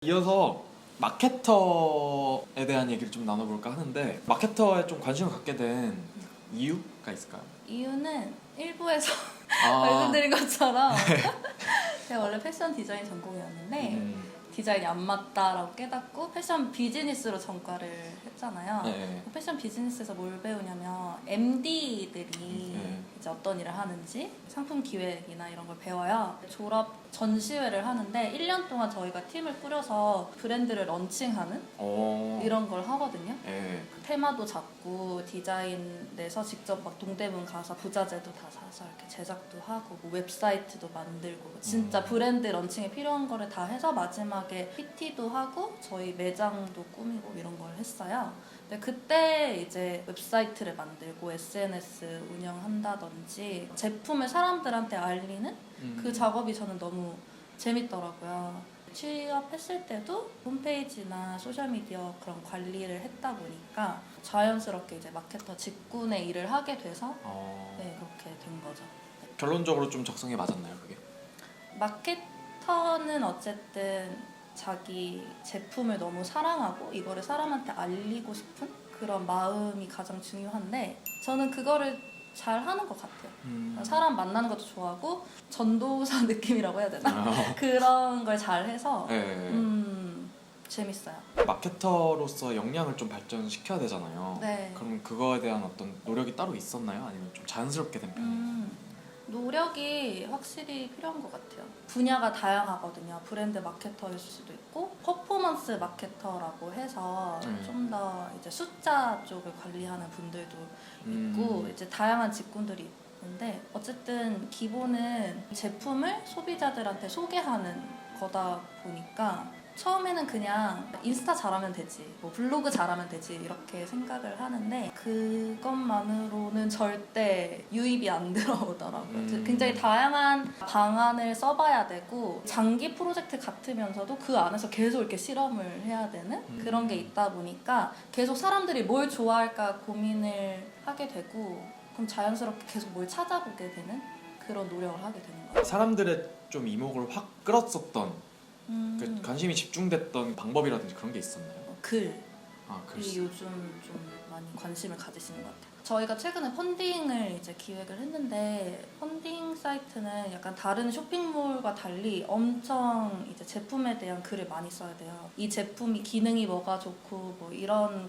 이어서 마케터에 대한 얘기를 좀 나눠볼까 하는데, 마케터에 좀 관심을 갖게 된 이유가 있을까요? 이유는 일부에서 아, 말씀드린 것처럼 제가 원래 패션 디자인 전공이었는데 디자인이 안 맞다라고 깨닫고 패션 비즈니스로 전과를 했잖아요. 네. 패션 비즈니스에서 뭘 배우냐면 MD들이 이제 어떤 일을 하는지 상품 기획이나 이런 걸 배워요. 졸업 전시회를 하는데 1년 동안 저희가 팀을 꾸려서 브랜드를 런칭하는 이런 걸 하거든요. 네. 테마도 잡고 디자인 내서 직접 막 동대문 가서 부자재도 다 사서 이렇게 제작도 하고 뭐 웹사이트도 만들고 진짜 브랜드 런칭에 필요한 거를 다 해서 마지막에 PT도 하고 저희 매장도 꾸미고 이런 걸 했어요. 근데 그때 이제 웹사이트를 만들고 SNS 운영한다든지 제품을 사람들한테 알리는 그 작업이 저는 너무 재밌더라고요. 취업했을 때도 홈페이지나 소셜미디어 그런 관리를 했다 보니까 자연스럽게 이제 마케터 직군의 일을 하게 돼서 네, 그렇게 된 거죠. 결론적으로 좀 적성에 맞았나요, 그게? 마케터는 어쨌든 자기 제품을 너무 사랑하고 이거를 사람한테 알리고 싶은 그런 마음이 가장 중요한데 저는 그거를 잘 하는 것 같아요. 사람 만나는 것도 좋아하고 전도사 느낌이라고 해야 되나? 그런 걸 잘해서 재밌어요. 마케터로서 역량을 좀 발전시켜야 되잖아요. 네. 그럼 그거에 대한 어떤 노력이 따로 있었나요? 아니면 좀 자연스럽게 된 편이에요? 노력이 확실히 필요한 것 같아요. 분야가 다양하거든요. 브랜드 마케터일 수도 있고 퍼포먼스 마케터라고 해서 좀 더 이제 숫자 쪽을 관리하는 분들도 있고 이제 다양한 직군들이 있는데 어쨌든 기본은 제품을 소비자들한테 소개하는 거다 보니까 처음에는 그냥 인스타 잘하면 되지, 뭐 블로그 잘하면 되지 이렇게 생각을 하는데 그것만으로는 절대 유입이 안 들어오더라고요. 굉장히 다양한 방안을 써봐야 되고 장기 프로젝트 같으면서도 그 안에서 계속 이렇게 실험을 해야 되는 그런 게 있다 보니까 계속 사람들이 뭘 좋아할까 고민을 하게 되고 그럼 자연스럽게 계속 뭘 찾아보게 되는 그런 노력을 하게 되는 거예요. 사람들의 좀 이목을 확 끌었었던 그 관심이 집중됐던 방법이라든지 그런 게 있었나요? 글이 글. 요즘 좀 많이 관심을 가지시는 것 같아요. 저희가 최근에 펀딩을 이제 기획을 했는데 펀딩 사이트는 약간 다른 쇼핑몰과 달리 엄청 이제 제품에 대한 글을 많이 써야 돼요. 이 제품이 기능이 뭐가 좋고 뭐 이런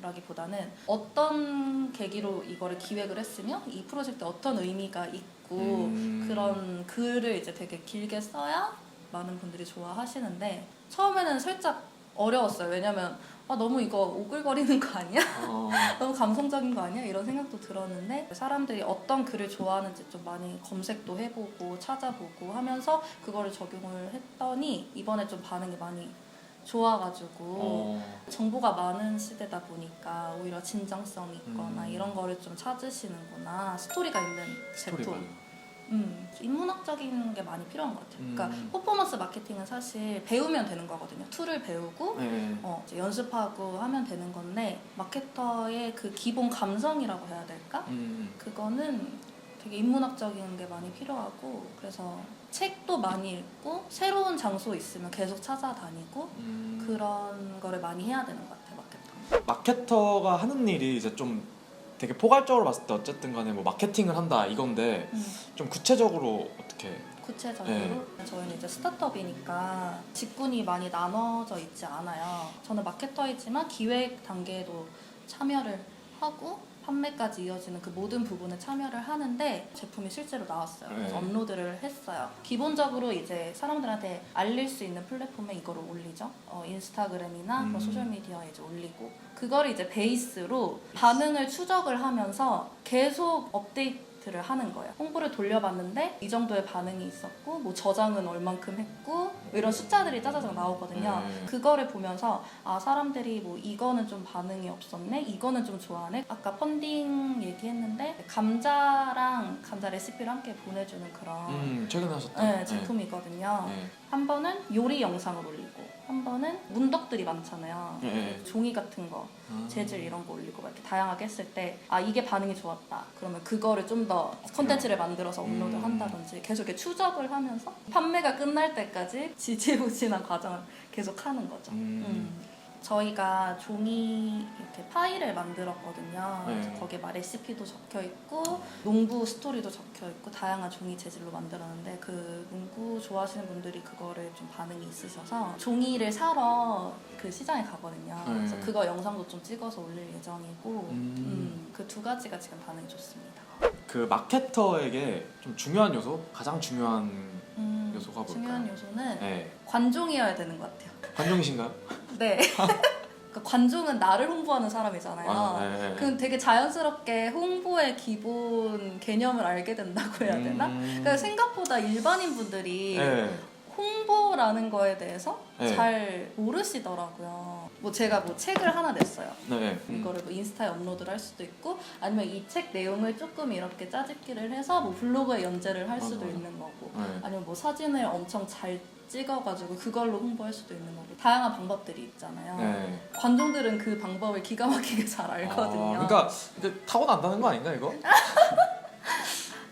것라기보다는 어떤 계기로 이거를 기획을 했으며 이 프로젝트에 어떤 의미가 있고 그런 글을 이제 되게 길게 써야 많은 분들이 좋아하시는데 처음에는 살짝 어려웠어요. 왜냐면 너무 이거 오글거리는 거 아니야? 너무 감성적인 거 아니야? 이런 생각도 들었는데 사람들이 어떤 글을 좋아하는지 좀 많이 검색도 해보고 찾아보고 하면서 그거를 적용을 했더니 이번에 좀 반응이 많이 좋아가지고 정보가 많은 시대다 보니까 오히려 진정성 있거나 이런 거를 좀 찾으시는구나. 스토리가 있는 제품. 인문학적인 게 많이 필요한 것 같아요. 그러니까 퍼포먼스 마케팅은 사실 배우면 되는 거거든요. 툴을 배우고 이제 연습하고 하면 되는 건데 마케터의 그 기본 감성이라고 해야 될까? 그거는 되게 인문학적인 게 많이 필요하고 그래서 책도 많이 읽고 새로운 장소 있으면 계속 찾아다니고 그런 거를 많이 해야 되는 것 같아요. 마케터가 하는 일이 이제 좀 되게 포괄적으로 봤을 때 어쨌든 간에 뭐 마케팅을 한다 이건데 좀 구체적으로 어떻게? 구체적으로 저희는 이제 스타트업이니까 직군이 많이 나눠져 있지 않아요. 저는 마케터이지만 기획 단계에도 참여를 하고 판매까지 이어지는 그 모든 부분에 참여를 하는데 제품이 실제로 나왔어요. 그래서 업로드를 했어요. 기본적으로 이제 사람들한테 알릴 수 있는 플랫폼에 이거를 올리죠. 인스타그램이나 그런 소셜미디어에 이제 올리고 그거를 이제 베이스로 반응을 추적을 하면서 계속 업데이트를 하는 거예요. 홍보를 돌려봤는데 이 정도의 반응이 있었고 뭐 저장은 얼만큼 했고 이런 숫자들이 짜자작 나오거든요. 그거를 보면서 사람들이 뭐 이거는 좀 반응이 없었네, 이거는 좀 좋아하네. 아까 펀딩 얘기했는데 감자랑 감자 레시피를 함께 보내주는 그런 최근에 하셨던 제품이거든요. 한 번은 요리 영상을 올리고 한 번은 문덕들이 많잖아요. 네. 종이 같은 거, 재질 이런 거 올리고 막 이렇게 다양하게 했을 때 아 이게 반응이 좋았다. 그러면 그거를 좀 더 콘텐츠를 만들어서 업로드를 한다든지 계속 이렇게 추적을 하면서 판매가 끝날 때까지 지지부진한 과정을 계속 하는 거죠. 저희가 종이 이렇게 파일을 만들었거든요. 네. 그래서 거기에 막 레시피도 적혀 있고 농구 스토리도 적혀 있고 다양한 종이 재질로 만들었는데 그 농구 좋아하시는 분들이 그거를 좀 반응이 있으셔서 종이를 사러 그 시장에 가거든요. 그래서 그거 영상도 좀 찍어서 올릴 예정이고 그 두 가지가 지금 반응이 좋습니다. 그 마케터에게 좀 중요한 요소, 가장 중요한 요소가 뭘까요? 중요한 요소는 네. 관종이어야 되는 것 같아요. 관종이신가요? 네. 그러니까 관종은 나를 홍보하는 사람이잖아요. 네. 그럼 되게 자연스럽게 홍보의 기본 개념을 알게 된다고 해야 되나? 그러니까 생각보다 일반인 분들이 네. 홍보라는 거에 대해서 네. 잘 모르시더라고요. 뭐 제가 뭐 책을 하나 냈어요. 네. 이거를 뭐 인스타에 업로드를 할 수도 있고 아니면 이 책 내용을 조금 이렇게 짜집기를 해서 뭐 블로그에 연재를 할 수도 있는 거고 네. 아니면 뭐 사진을 엄청 잘 찍어가지고 그걸로 홍보할 수도 있는 거고 다양한 방법들이 있잖아요. 네. 관종들은 그 방법을 기가 막히게 잘 알거든요. 그러니까 타고난다는 거 아닌가 이거?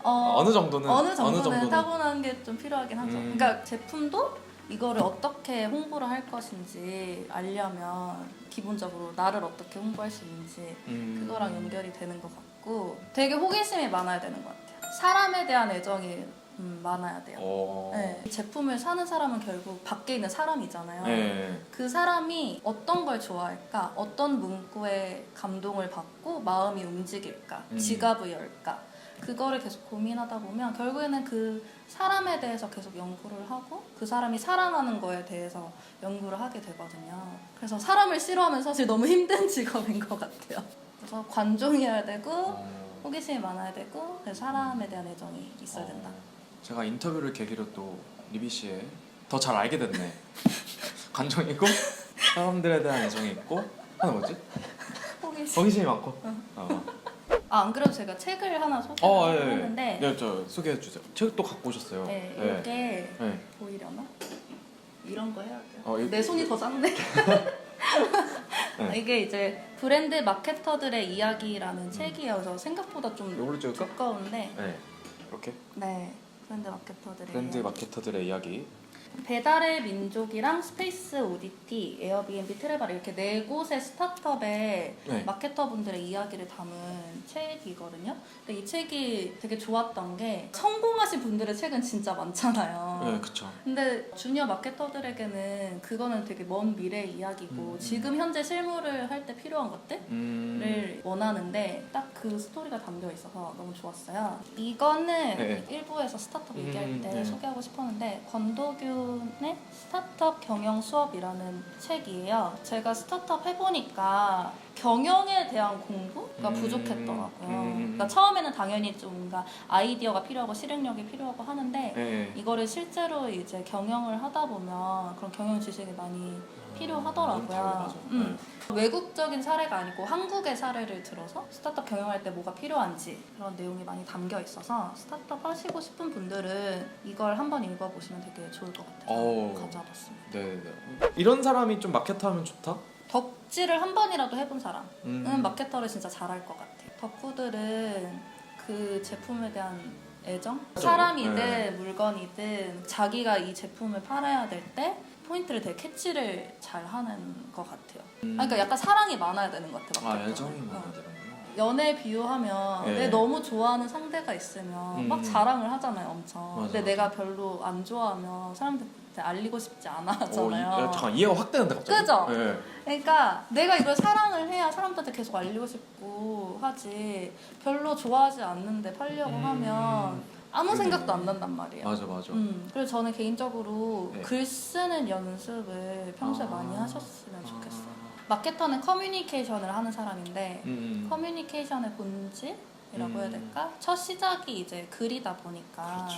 어느 정도는 타고나는 게 좀 필요하긴 하죠. 그러니까 제품도 이거를 어떻게 홍보를 할 것인지 알려면 기본적으로 나를 어떻게 홍보할 수 있는지 그거랑 연결이 되는 것 같고 되게 호기심이 많아야 되는 것 같아요. 사람에 대한 애정이 많아야 돼요. 네. 제품을 사는 사람은 결국 밖에 있는 사람이잖아요. 네. 그 사람이 어떤 걸 좋아할까? 어떤 문구에 감동을 받고 마음이 움직일까? 지갑을 열까? 그거를 계속 고민하다 보면 결국에는 그 사람에 대해서 계속 연구를 하고 그 사람이 사랑하는 거에 대해서 연구를 하게 되거든요. 그래서 사람을 싫어하면 사실 너무 힘든 직업인 것 같아요. 그래서 관종이어야 되고 호기심이 많아야 되고 그래서 사람에 대한 애정이 있어야 된다. 제가 인터뷰를 계기로 또 리비 씨의 더 잘 알게 됐네. 관종이 있고 사람들에 대한 애정이 있고 하나 뭐지? 호기심이 많고. 안 그래도 제가 책을 하나 소개를 했는데 네, 저 소개해 주세요. 책도 갖고 오셨어요. 네, 이게 보이려나? 이런 거 해야 돼요. 내 손이 더 작네. 네. 이게 이제 브랜드 마케터들의 이야기라는 책이에요. 그래서 생각보다 좀 이걸로 찍을까? 두꺼운데 네, 이렇게 네, 브랜드 마케터들의 이야기. 배달의 민족이랑 스페이스 오디티, 에어비앤비 트래블 이렇게 네 곳의 스타트업의 마케터분들의 이야기를 담은 책이거든요. 근데 이 책이 되게 좋았던 게 성공하신 분들의 책은 진짜 많잖아요. 네, 그렇죠. 근데 주니어 마케터들에게는 그거는 되게 먼 미래의 이야기고 지금 현재 실무를 할 때 필요한 것들을 원하는데 딱 그 스토리가 담겨 있어서 너무 좋았어요. 이거는 일부에서 스타트업 얘기할 때 소개하고 싶었는데 권도균의 스타트업 경영 수업이라는 책이에요. 제가 스타트업 해보니까 경영에 대한 공부가 부족했더라고요. 그러니까 처음에는 당연히 좀 뭔가 아이디어가 필요하고 실행력이 필요하고 하는데 이거를 실제로 이제 경영을 하다 보면 그런 경영 지식이 많이 필요하더라고요. 외국적인 사례가 아니고 한국의 사례를 들어서 스타트업 경영할 때 뭐가 필요한지 그런 내용이 많이 담겨 있어서 스타트업 하시고 싶은 분들은 이걸 한번 읽어보시면 되게 좋을 것 같아서 가져와봤습니다. 네. 이런 사람이 좀 마케터하면 좋다? 덕질을 한 번이라도 해본 사람은 마케터를 진짜 잘할 것 같아요. 덕후들은 그 제품에 대한 애정? 사람이든 물건이든 자기가 이 제품을 팔아야 될 때 포인트를 되게 캐치를 잘 하는 것 같아요. 그러니까 약간 사랑이 많아야 되는 것 같아요. 애정이 많아야 되는구나. 연애 비유하면 내 너무 좋아하는 상대가 있으면 막 자랑을 하잖아요, 엄청. 근데 내가 별로 안 좋아하면 사람들한테 알리고 싶지 않아 하잖아요. 잠깐 이해가 확 되는데 갑자기. 그죠? 그러니까 내가 이걸 사랑을 해야 사람들한테 계속 알리고 싶고 하지 별로 좋아하지 않는데 팔려고 하면 아무 생각도 안 난단 말이에요. 맞아. 그래서 저는 개인적으로 글 쓰는 연습을 평소에 많이 하셨으면 좋겠어요. 마케터는 커뮤니케이션을 하는 사람인데 커뮤니케이션의 본질이라고 해야 될까? 첫 시작이 이제 글이다 보니까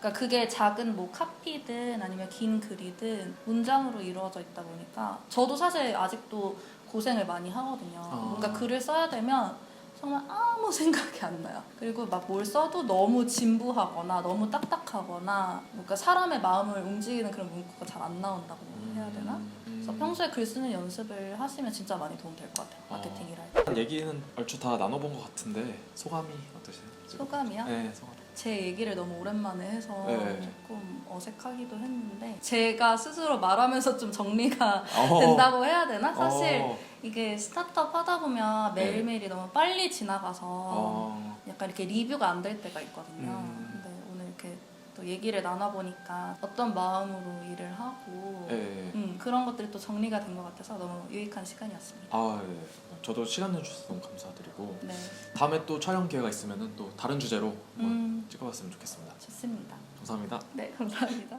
그러니까 그게 작은 뭐 카피든 아니면 긴 글이든 문장으로 이루어져 있다 보니까 저도 사실 아직도 고생을 많이 하거든요. 뭔가 글을 써야 되면 정말 아무 생각이 안 나요. 그리고 막 뭘 써도 너무 진부하거나 너무 딱딱하거나 뭔가 사람의 마음을 움직이는 그런 문구가 잘 안 나온다고 해야 되나? 그래서 평소에 글 쓰는 연습을 하시면 진짜 많이 도움 될 것 같아요. 마케팅 일할 때. 얘기는 얼추 다 나눠본 것 같은데 소감이 어떠세요? 소감이요? 네, 소감. 제 얘기를 너무 오랜만에 해서 네. 조금 어색하기도 했는데 제가 스스로 말하면서 좀 정리가 어. 된다고 해야 되나? 사실 어. 이게 스타트업 하다 보면 네. 매일매일이 너무 빨리 지나가서 어. 약간 이렇게 리뷰가 안 될 때가 있거든요. 근데 오늘 이렇게 또 얘기를 나눠보니까 어떤 마음으로 일을 하고 네. 그런 것들이 또 정리가 된 것 같아서 너무 유익한 시간이었습니다. 아, 예. 저도 시간 내주셔서 너무 감사드리고 네, 다음에 또 촬영 기회가 있으면 또 다른 주제로 한번 음, 찍어봤으면 좋겠습니다. 좋습니다. 감사합니다. 네, 감사합니다.